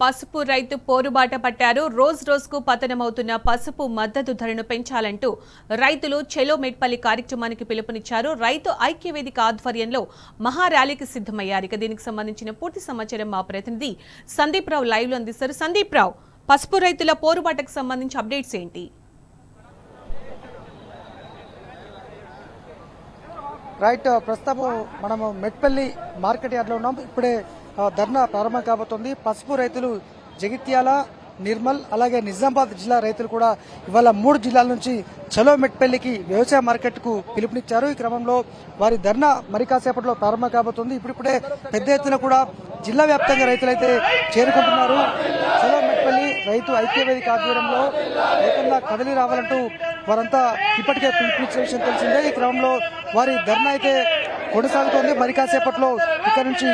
పసుపు రైతు పోరుబాట పట్టారు. రోజు రోజుకు పతనమవుతున్న పసుపు మద్దతు ధరను పెంచాలంటూ రైతులు చెలో మెట్పల్లి కార్యక్రమానికి పిలుపునిచ్చారు. రైతు ఐక్యవేదిక ఆధ్వర్యంలో మహా ర్యాలీకి సిద్ధమయ్యారు. ఇక దీనికి సంబంధించిన పూర్తి సమాచారం మా ప్రతినిధి సందీప్ రావు లైవ్ లో అందిస్తారు. సందీప్ రావు, పసుపు రైతుల పోరుబాటకు సంబంధించి అప్డేట్స్ ఏంటి? రైట్, ప్రస్తుతం మనము మెట్పల్లి మార్కెట్ యార్డ్లో ఉన్నాం. ఇప్పుడే ధర్నా ప్రారంభం కాబోతోంది. పసుపు రైతులు జగిత్యాల, నిర్మల్ అలాగే నిజామాబాద్ జిల్లా రైతులు కూడా ఇవాళ 3 జిల్లాల నుంచి చలో మెట్పల్లికి వ్యవసాయ మార్కెట్ కు పిలుపునిచ్చారు. ఈ క్రమంలో వారి ధర్నా మరి కాసేపట్లో ప్రారంభం కాబోతోంది. ఇప్పుడిప్పుడే పెద్ద ఎత్తున కూడా జిల్లా వ్యాప్తంగా రైతులైతే చేరుకుంటున్నారు. చలో మెట్పల్లి రైతు ఐక్యవేదిక ఆధ్వర్యంలో రైతుల్లా కదిలి రావాలంటూ వారంతా ఇప్పటికే పిలుపునిచ్చిన విషయం తెలిసిందే. ఈ క్రమంలో వారి ధర్నా అయితే కొనసాగుతోంది. మరి కాసేపట్లో ఇక్కడ నుంచి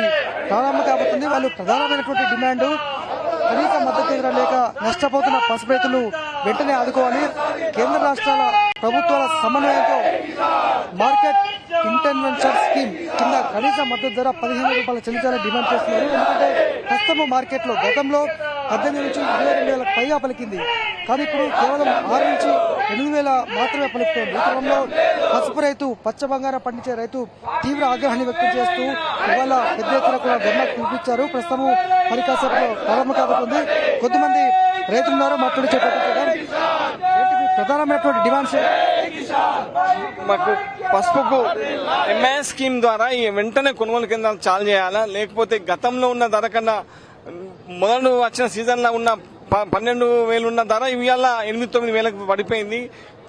ప్రారంభం కాబోతుంది. వాళ్ళు ప్రధానమైనటువంటి డిమాండ్ కనీస మద్దతు ధర లేక నష్టపోతున్న పసుపు రైతులు వెంటనే ఆదుకోవాలి. కేంద్ర రాష్ట్రాల ప్రభుత్వాల సమన్వయంతో మార్కెట్ ఇంటర్వెన్షన్ స్కీమ్ కింద కనీస మద్దతు ధర 15 రూపాయలు చెల్లించాలని డిమాండ్ చేస్తున్నారు. ఎందుకంటే ప్రస్తుతం మార్కెట్ లో గతంలో 18 నుంచి 22,000 పైగా పలికింది. కానీ ఇప్పుడు కేవలం 6 నుంచి 8,000 మాత్రమే పలుకుతోంది. ఈ క్రమంలో పసుపు రైతు, పచ్చ బంగారం పండించే రైతు తీవ్ర ఆగ్రహాన్ని వ్యక్తం చేస్తూ ఇవాళ పెద్ద ఎత్తున కూడా ధర్నాకు పిలిపించారు. ప్రస్తుతం మరి కాసేపు ప్రారంభం కాబోతుంది. కొద్దిమంది రైతులున్నారు, మాట్లాడి చేపట్టారు. ప్రధానమైనటువంటి డిమాండ్స్ మాకు పసుపుకు ఎంఐఎస్ స్కీమ్ ద్వారా ఈ వెంటనే కొనుగోలు కేంద్రాలు చాలు చేయాలా, లేకపోతే గతంలో ఉన్న ధర కన్నా మొదలు వచ్చిన సీజన్ లో ఉన్న 12,000 ఉన్న ధర ఇవాళ 8-9,000 పడిపోయింది.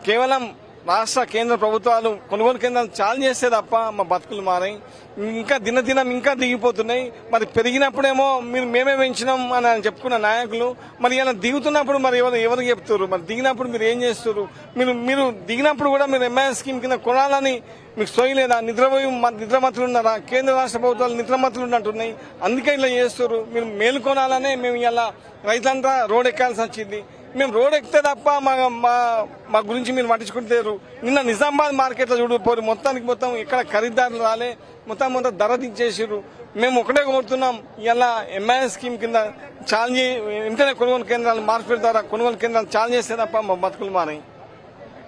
కేవలం రాష్ట్ర కేంద్ర ప్రభుత్వాలు కొనుగోలు కేంద్రాలు చాలు చేస్తే తప్ప మా బతుకులు మారాయి. ఇంకా దినదినం ఇంకా దిగిపోతున్నాయి. మరి పెరిగినప్పుడేమో మేమే పెంచినాం అని చెప్పుకున్న నాయకులు మరి ఇలా దిగుతున్నప్పుడు మరి ఎవరు చెప్తారు? మరి దిగినప్పుడు మీరు ఏం చేస్తారు? మీరు దిగినప్పుడు కూడా మీరు ఎంఐఎస్ స్కీమ్ కింద కొనాలని మీకు సోయలేదా? నిద్రమతులు ఉన్నారా? కేంద్ర రాష్ట్ర ప్రభుత్వాలు నిద్రమతులు ఉన్నట్టున్నాయి. అందుకే ఇలా చేస్తారు. మీరు మేలుకొనాలనే మేము ఇలా రైతులంతా రోడ్ ఎక్కాల్సి వచ్చింది. మేము రోడ్ ఎక్కితే తప్ప మా గురించి మీరు పట్టించుకుంటారు. నిన్న నిజామాబాద్ మార్కెట్ లో చూడకపోరు, మొత్తం ఇక్కడ ఖరీదారులు రాలే, మొత్తం ధర దించేసారు. మేము ఒకటే కోరుతున్నాం, ఇలా ఎంఐఎస్ స్కీమ్ కింద చాలు వెంటనే కొనుగోలు కేంద్రాలు మార్కెట్ ద్వారా కొనుగోలు కేంద్రాలు చాలు చేస్తే తప్ప మా బతుకులు మారాయి.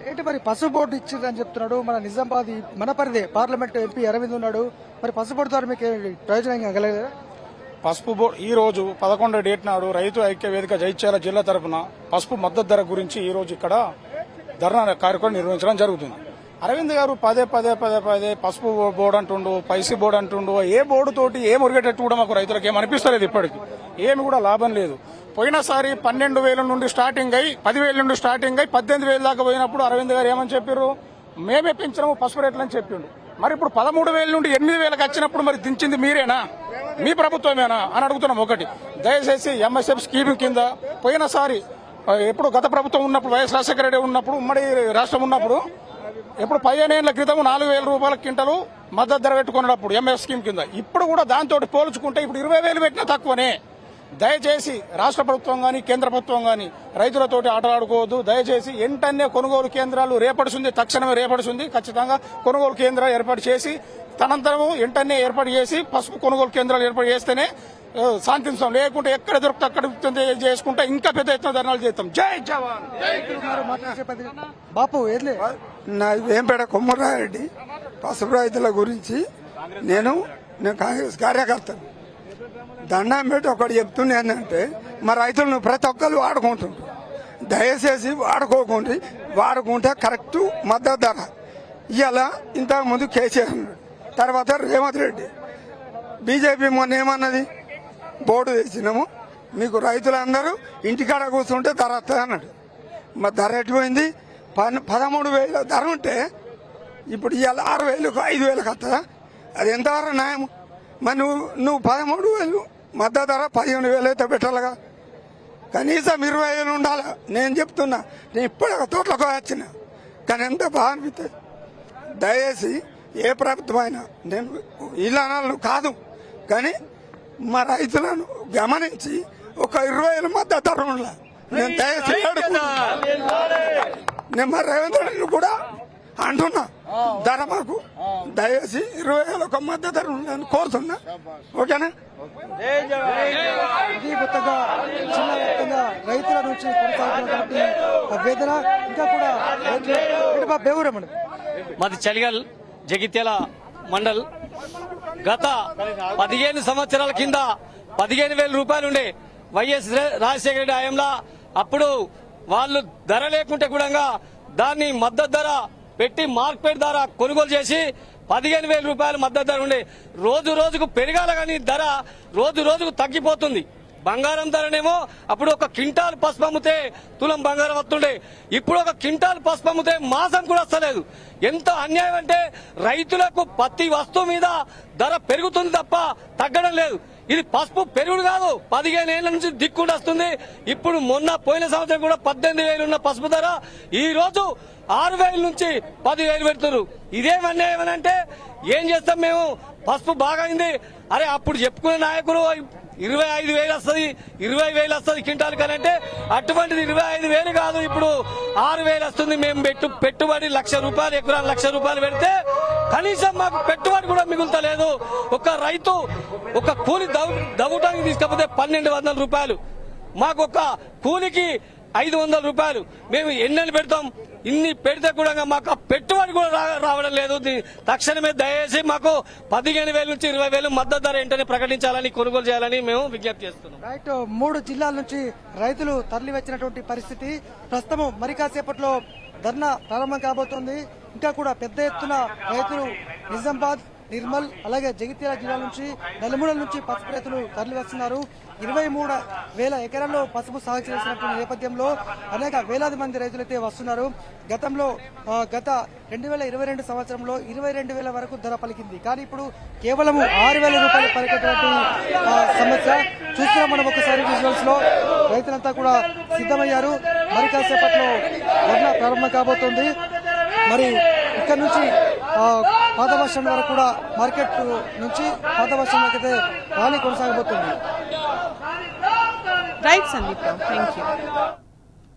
ఏంటి మరి పసుపు బోర్డు ఇచ్చిందని చెప్తున్నాడు మన నిజామాబాద్ మన పరిధి పార్లమెంట్ ఎంపీ అరవింద్ ఉన్నాడు. మరి పసుపు బోర్డు ద్వారా మీకు ప్రయోజనం కలగలేదా? పసుపు బోర్డు ఈ రోజు 11వ డేట్ నాడు రైతు ఐక్య వేదిక జైత్యాల జిల్లా తరఫున పసుపు మద్దతు ధర గురించి ఈ రోజు ఇక్కడ ధర్నా కార్యక్రమం నిర్వహించడం జరుగుతుంది. అరవింద్ గారు పదే పసుపు బోర్డు అంటుండు, పైసి బోర్డు అంటుండు. ఏ బోర్డు తోటి ఏం ఒరిగేటట్టు కూడా మాకు రైతులకు ఏం అనిపిస్తలేదు. ఇప్పటికి ఏమి కూడా లాభం లేదు. పోయినసారి 12,000 నుండి స్టార్టింగ్ అయ్యి 10,000 నుండి స్టార్టింగ్ అయ్యి 18,000 దాకా పోయినప్పుడు అరవింద్ గారు ఏమని చెప్పారు? మేమే పెంచినాము పసుపు రేట్లు అని చెప్పిండు. మరి ఇప్పుడు 13,000 నుండి 8,000 వచ్చినప్పుడు మరి దించింది మీరేనా, మీ ప్రభుత్వమేనా అని అడుగుతున్నాం. ఒకటి, దయచేసి ఎంఎస్ఎఫ్ స్కీమ్ కింద పోయినసారి ఎప్పుడు గత ప్రభుత్వం ఉన్నప్పుడు వైఎస్ రాజశేఖర రెడ్డి ఉన్నప్పుడు ఉమ్మడి రాష్ట్రం ఉన్నప్పుడు ఎప్పుడు 15 ఏళ్ల క్రితం 4,000 రూపాయల క్వింటలు మద్దతు ధర పెట్టుకున్నప్పుడు ఎంఎఫ్ స్కీమ్ కింద, ఇప్పుడు కూడా దాంతో పోల్చుకుంటే ఇప్పుడు 20,000 పెట్టినా తక్కువనే. దయచేసి రాష్ట్ర ప్రభుత్వం గాని కేంద్ర ప్రభుత్వం గాని రైతులతోటి ఆటలాడుకోవద్దు. దయచేసి వెంటనే కొనుగోలు కేంద్రాలు రేపడుతుంది, తక్షణమే రేపడుతుంది. ఖచ్చితంగా కొనుగోలు కేంద్రాలు ఏర్పాటు చేసి తనంతరము వెంటనే ఏర్పాటు చేసి పసుపు కొనుగోలు కేంద్రాలు ఏర్పాటు చేస్తేనే శాంతిస్తాం. లేకుంటే ఎక్కడ దొరికితే అక్కడ చేసుకుంటే ఇంకా పెద్ద ఎత్తున ధర్నాలు చేస్తాం. జై జవాన్. బాపు వేంపేట కొమ్మరారెడ్డి. పసుపు రైతుల గురించి నేను కాంగ్రెస్ కార్యకర్తను. దండం పెట్టి ఒకటి చెప్తున్నా ఏంటంటే మా రైతులను ప్రతి ఒక్కరు వాడుకుంటుండ్రు. దయచేసి వాడుకుంటే కరెక్ట్ మద్దతు ధర ఇవాళ. ఇంతకుముందు కేసీఆర్, తర్వాత రేవంత్ రెడ్డి, బీజేపీ మొన్న ఏమన్నది? బోర్డు తెచ్చినాము, మీకు రైతులందరూ ఇంటికాడ కూర్చుంటే ధర వస్తుంది అన్నాడు. మరి ధర ఎట్టిపోయింది? 13,000 ధర ఉంటే ఇప్పుడు ఇవాళ 6,000 5,000 వస్తుందా? అది ఎంతవరకు న్యాయం? మరి నువ్వు 13,000 మద్దతు ధర 15,000 అయితే పెట్టాలిగా. కనీసం 20,000 ఉండాలి. నేను చెప్తున్నా, నేను ఇప్పుడే తోటలకు వచ్చిన, కానీ ఎంత బాగా అనిపిస్తుంది. దయచేసి ఏ ప్రభుత్వం అయినా, నేను ఇళ్ళను కాదు కానీ మా రైతులను గమనించి ఒక 20,000 మద్దతు ధర ఉండాలి. నేను దయచేసి నేను మా రేవంత్ రెడ్డిని కూడా అంటున్నా, ధర మాకు దయచేసి 20,000 మద్దతు ధర ఉండాలని కోరుతున్నా. ఓకేనా? వ్యాప్తంగా జిల్లా వ్యాప్తంగా రైతుల నుంచి కొనసాగుతున్నటువంటి వేదన ఇంకా కూడా బేవురమణి మాది చలిగల్ జగిత్యాల మండల్. గత 15 సంవత్సరాల కింద 15,000 రూపాయలు ఉండే వైఎస్ రాజశేఖర రెడ్డి హయాంలో. అప్పుడు వాళ్ళు ధర లేకుంటే కూడా దాన్ని మద్దతు ధర పెట్టి మార్కెట్ ధర కొనుగోలు చేసి 15,000 రూపాయలు మద్దతు ధర ఉండే. రోజు రోజుకు పెరగాల కానీ ధర రోజు రోజుకు తగ్గిపోతుంది. బంగారం ధరనేమో అప్పుడు ఒక క్వింటాల్ పసుపు అమ్మితే తులం బంగారం వస్తుండే, ఇప్పుడు ఒక క్వింటాల్ పసుపు అమ్మితే మాసం కూడా వస్తలేదు. ఎంత అన్యాయం అంటే రైతులకు ప్రతి వస్తువు మీద ధర పెరుగుతుంది తప్ప తగ్గడం లేదు. ఇది పసుపు పెరుగుడు కాదు, 15 ఏళ్ల నుంచి దిక్కుండా వస్తుంది. ఇప్పుడు పోయిన సంవత్సరం కూడా 18,000 ఉన్న పసుపు ధర ఈ రోజు 6,000 నుంచి 10,000 పెడుతున్నారు. ఇదేం అన్యాయం అని అంటే ఏం చేస్తాం మేము? పసుపు బాగా అయింది, అరే అప్పుడు చెప్పుకునే నాయకులు 25,000 వస్తుంది, 20,000 వస్తుంది క్వింటాల్ కనంటే అటువంటిది 25,000 కాదు, ఇప్పుడు 6,000 వస్తుంది. మేము పెట్టుబడి ₹1,00,000 ఎకరాలు ₹1,00,000 పెడితే కనీసం మాకు పెట్టుబడి కూడా మిగులుతలేదు. ఒక రైతు ఒక కూలి దవ్వటానికి తీసుకపోతే ₹1,200, మాకు ఒక కూలికి ₹500. మేము ఎన్నెలు పెడతాం? ఇన్ని పెడితే కూడా మాకు ఆ పెట్టుబడి కూడా రావడం లేదు. తక్షణమే దయచేసి మాకు 15,000 నుంచి 20,000 మద్దతు ధర వెంటనే ప్రకటించాలని, కొనుగోలు చేయాలని మేము విజ్ఞప్తి చేస్తున్నాం. రైట్, 3 జిల్లాల నుంచి రైతులు తరలి వచ్చినటువంటి పరిస్థితి. ప్రస్తుతం మరి కాసేపట్లో ధర్నా ప్రారంభం కాబోతోంది. ఇంకా కూడా పెద్ద ఎత్తున రైతులు నిజామాబాద్, నిర్మల్ అలాగే జగిత్యాల జిల్లా నుంచి, నలుమూలల నుంచి పసుపు రైతులు తరలి వస్తున్నారు. 23,000 ఎకరాల్లో పసుపు సాగు చేసినటువంటి నేపథ్యంలో అనేక వేలాది మంది రైతులైతే వస్తున్నారు. గతంలో గత 2022 సంవత్సరంలో 22,000 వరకు ధర పలికింది. కానీ ఇప్పుడు కేవలం 6,000 రూపాయలు పలికేటువంటి సమస్య చూస్తున్నాం మనం. ఒకసారి విజువల్స్ లో రైతులంతా కూడా సిద్ధమయ్యారు. మరి కాసేపట్లో ధర్నా ప్రారంభం కాబోతోంది. మరి ఇక్కడ నుంచి పాత బస్ స్టాండ్ వరకు కూడా, మార్కెట్ నుంచి పాత బస్ స్టాండ్ వరకు అయితే ర్యాలీ కొనసాగబోతుంది. Right Sandeep, thank you.